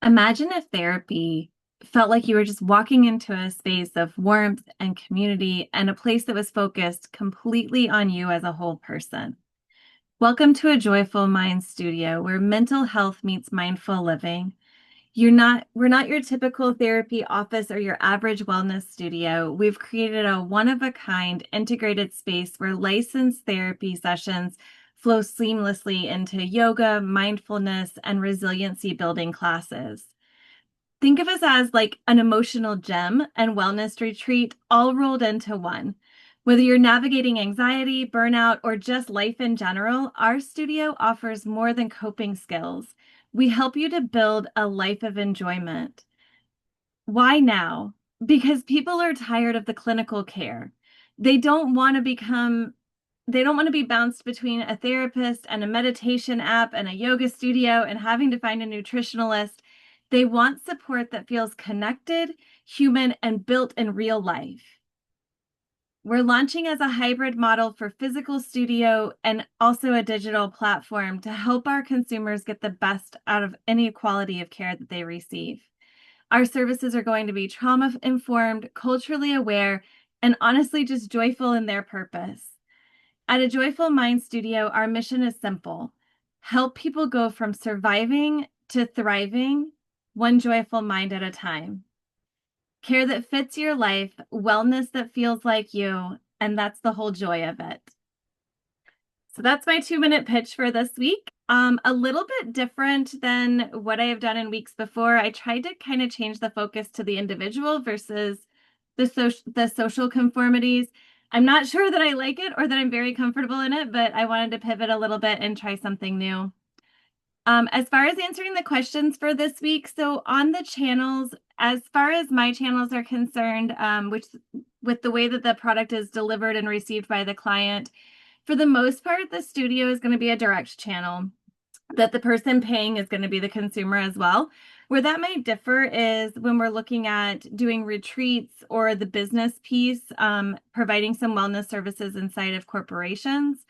Imagine if therapy felt like you were just walking into a space of warmth and community and a place that was focused completely on you as a whole person. Welcome to a Joyful Mind studio where mental health meets mindful living. We're not your typical therapy office or your average wellness studio. We've created a one-of-a-kind integrated space where licensed therapy sessions flow seamlessly into yoga, mindfulness, and resiliency building classes. Think of us as like an emotional gym and wellness retreat all rolled into one. Whether you're navigating anxiety, burnout, or just life in general, our studio offers more than coping skills. We help you to build a life of enjoyment. Why now? Because people are tired of the clinical care. They don't want to become they don't want to be bounced between a therapist and a meditation app and a yoga studio and having to find a nutritionalist. They want support that feels connected, human, and built in real life. We're launching as a hybrid model for physical studio and also a digital platform to help our consumers get the best out of any quality of care that they receive. Our services are going to be trauma informed, culturally aware, and honestly just joyful in their purpose. At a Joyful Mind Studio, our mission is simple: help people go from surviving to thriving, one joyful mind at a time. Care that fits your life, wellness that feels like you, and that's the whole joy of it. So that's my 2-minute pitch for this week. A little bit different than what I have done in weeks before. I tried to kind of change the focus to the individual versus the social conformities. I'm not sure that I like it or that I'm very comfortable in it, but I wanted to pivot a little bit and try something new. As far as answering the questions for this week, so on the channels, as far as my channels are concerned, which with the way that the product is delivered and received by the client, for the most part, the studio is going to be a direct channel that the person paying is going to be the consumer as well. Where that might differ is when we're looking at doing retreats or the business piece, providing some wellness services inside of corporations.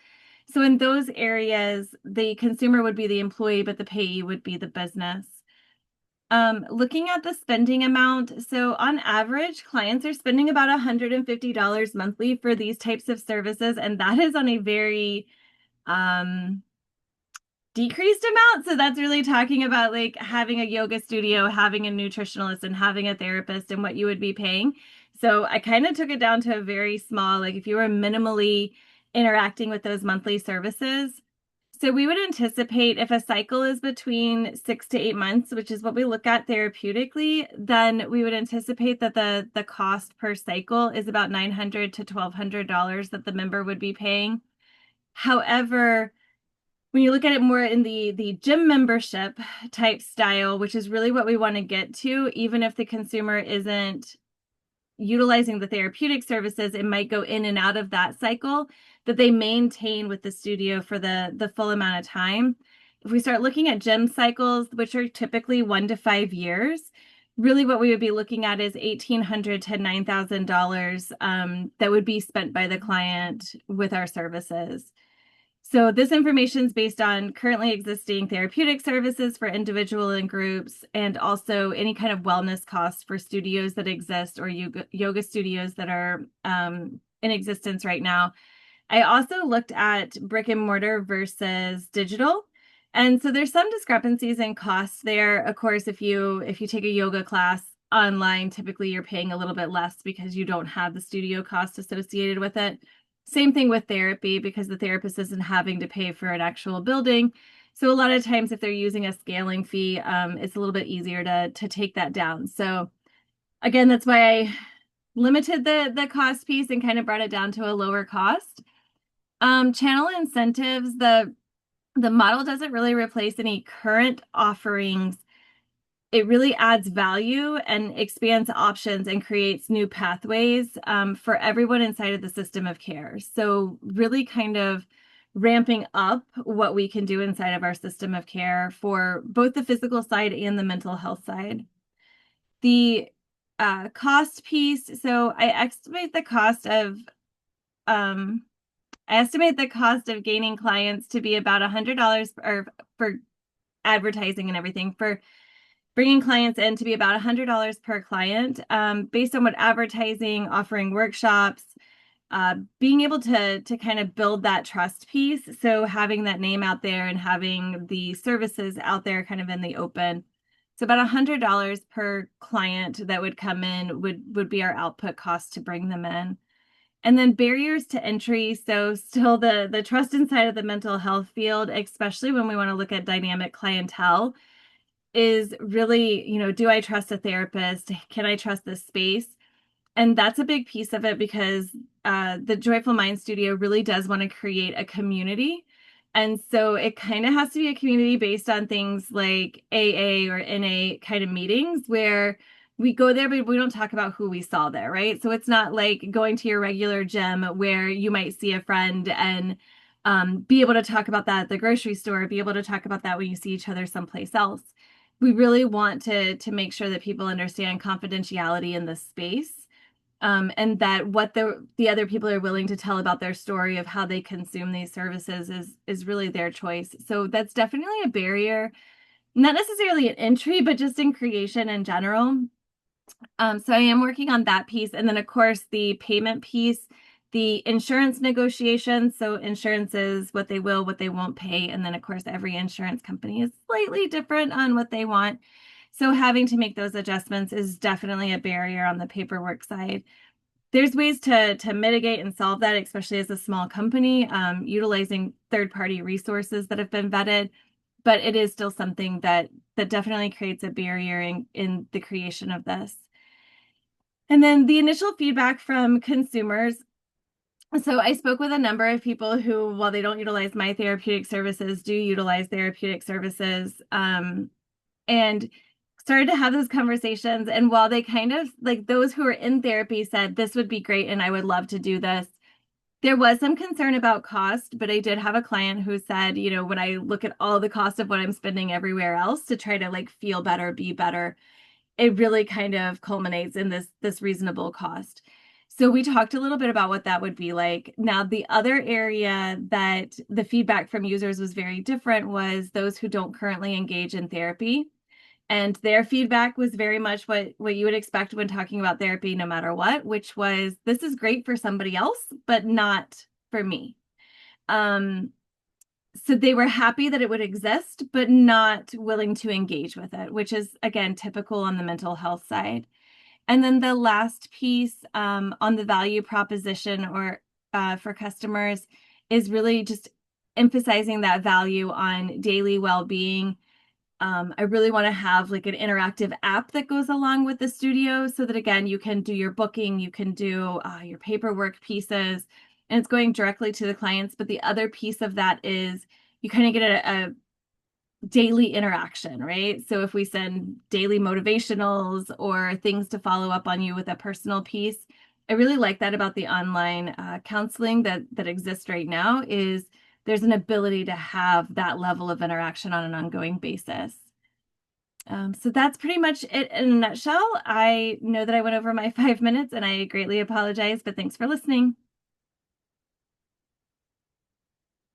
So in those areas, the consumer would be the employee, but the payee would be the business. Looking at the spending amount, so on average, clients are spending about $150 monthly for these types of services, and that is on a very decreased amount. So that's really talking about like having a yoga studio, having a nutritionalist, and having a therapist and what you would be paying. So I kind of took it down to a very small, like if you were minimally interacting with those monthly services. So we would anticipate if a cycle is between 6 to 8 months, which is what we look at therapeutically, then we would anticipate that the cost per cycle is about $900 to $1,200 that the member would be paying. However, when you look at it more in the gym membership type style, which is really what we want to get to, even if the consumer isn't utilizing the therapeutic services, it might go in and out of that cycle that they maintain with the studio for the full amount of time. If we start looking at gym cycles, which are typically 1 to 5 years, really what we would be looking at is $1,800 to $9,000 that would be spent by the client with our services. So this information is based on currently existing therapeutic services for individual and groups, and also any kind of wellness costs for studios that exist or yoga studios that are in existence right now. I also looked at brick and mortar versus digital. And so there's some discrepancies in costs there. Of course, if you take a yoga class online, typically you're paying a little bit less because you don't have the studio cost associated with it. Same thing with therapy because the therapist isn't having to pay for an actual building. So a lot of times if they're using a scaling fee, it's a little bit easier to take that down. So again, that's why I limited the cost piece and kind of brought it down to a lower cost. Channel incentives, the model doesn't really replace any current offerings. It really adds value and expands options and creates new pathways for everyone inside of the system of care. So really kind of ramping up what we can do inside of our system of care for both the physical side and the mental health side. The cost piece, so I estimate the cost of gaining clients to be about $100 or for advertising and everything. For bringing clients in to be about $100 per client, based on what advertising, offering workshops, being able to kind of build that trust piece. So having that name out there and having the services out there kind of in the open. So about $100 per client that would come in would be our output cost to bring them in. And then barriers to entry. So still the trust inside of the mental health field, especially when we want to look at dynamic clientele, is really, do I trust a therapist? Can I trust this space? And that's a big piece of it because the Joyful Mind Studio really does want to create a community. And so it kind of has to be a community based on things like AA or NA kind of meetings where we go there, but we don't talk about who we saw there, right? So it's not like going to your regular gym where you might see a friend and be able to talk about that at the grocery store, be able to talk about that when you see each other someplace else. We really want to make sure that people understand confidentiality in this space, and that what the other people are willing to tell about their story of how they consume these services is really their choice. So that's definitely a barrier, not necessarily an entry, but just in creation in general. So I am working on that piece. And then, of course, the payment piece, the insurance negotiations. So insurance is what they will, what they won't pay. And then, of course, every insurance company is slightly different on what they want. So having to make those adjustments is definitely a barrier on the paperwork side. There's ways to mitigate and solve that, especially as a small company, utilizing third-party resources that have been vetted. But it is still something that definitely creates a barrier in the creation of this. And then the initial feedback from consumers. So I spoke with a number of people who, while they don't utilize my therapeutic services, do utilize therapeutic services, and started to have those conversations. And while they kind of like those who are in therapy said, this would be great and I would love to do this, there was some concern about cost, but I did have a client who said, when I look at all the cost of what I'm spending everywhere else to try to like feel better, be better, it really kind of culminates in this reasonable cost. So we talked a little bit about what that would be like. Now, the other area that the feedback from users was very different was those who don't currently engage in therapy. And their feedback was very much what you would expect when talking about therapy, no matter what, which was, this is great for somebody else, but not for me. So they were happy that it would exist, but not willing to engage with it, which is, again, typical on the mental health side. And then the last piece, on the value proposition or for customers is really just emphasizing that value on daily well-being. I really want to have like an interactive app that goes along with the studio so that, again, you can do your booking, you can do your paperwork pieces, and it's going directly to the clients. But the other piece of that is you kind of get a daily interaction, right? So if we send daily motivationals or things to follow up on you with a personal piece, I really like that about the online counseling that exists right now is there's an ability to have that level of interaction on an ongoing basis. So that's pretty much it in a nutshell. I know that I went over my 5 minutes and I greatly apologize, but thanks for listening.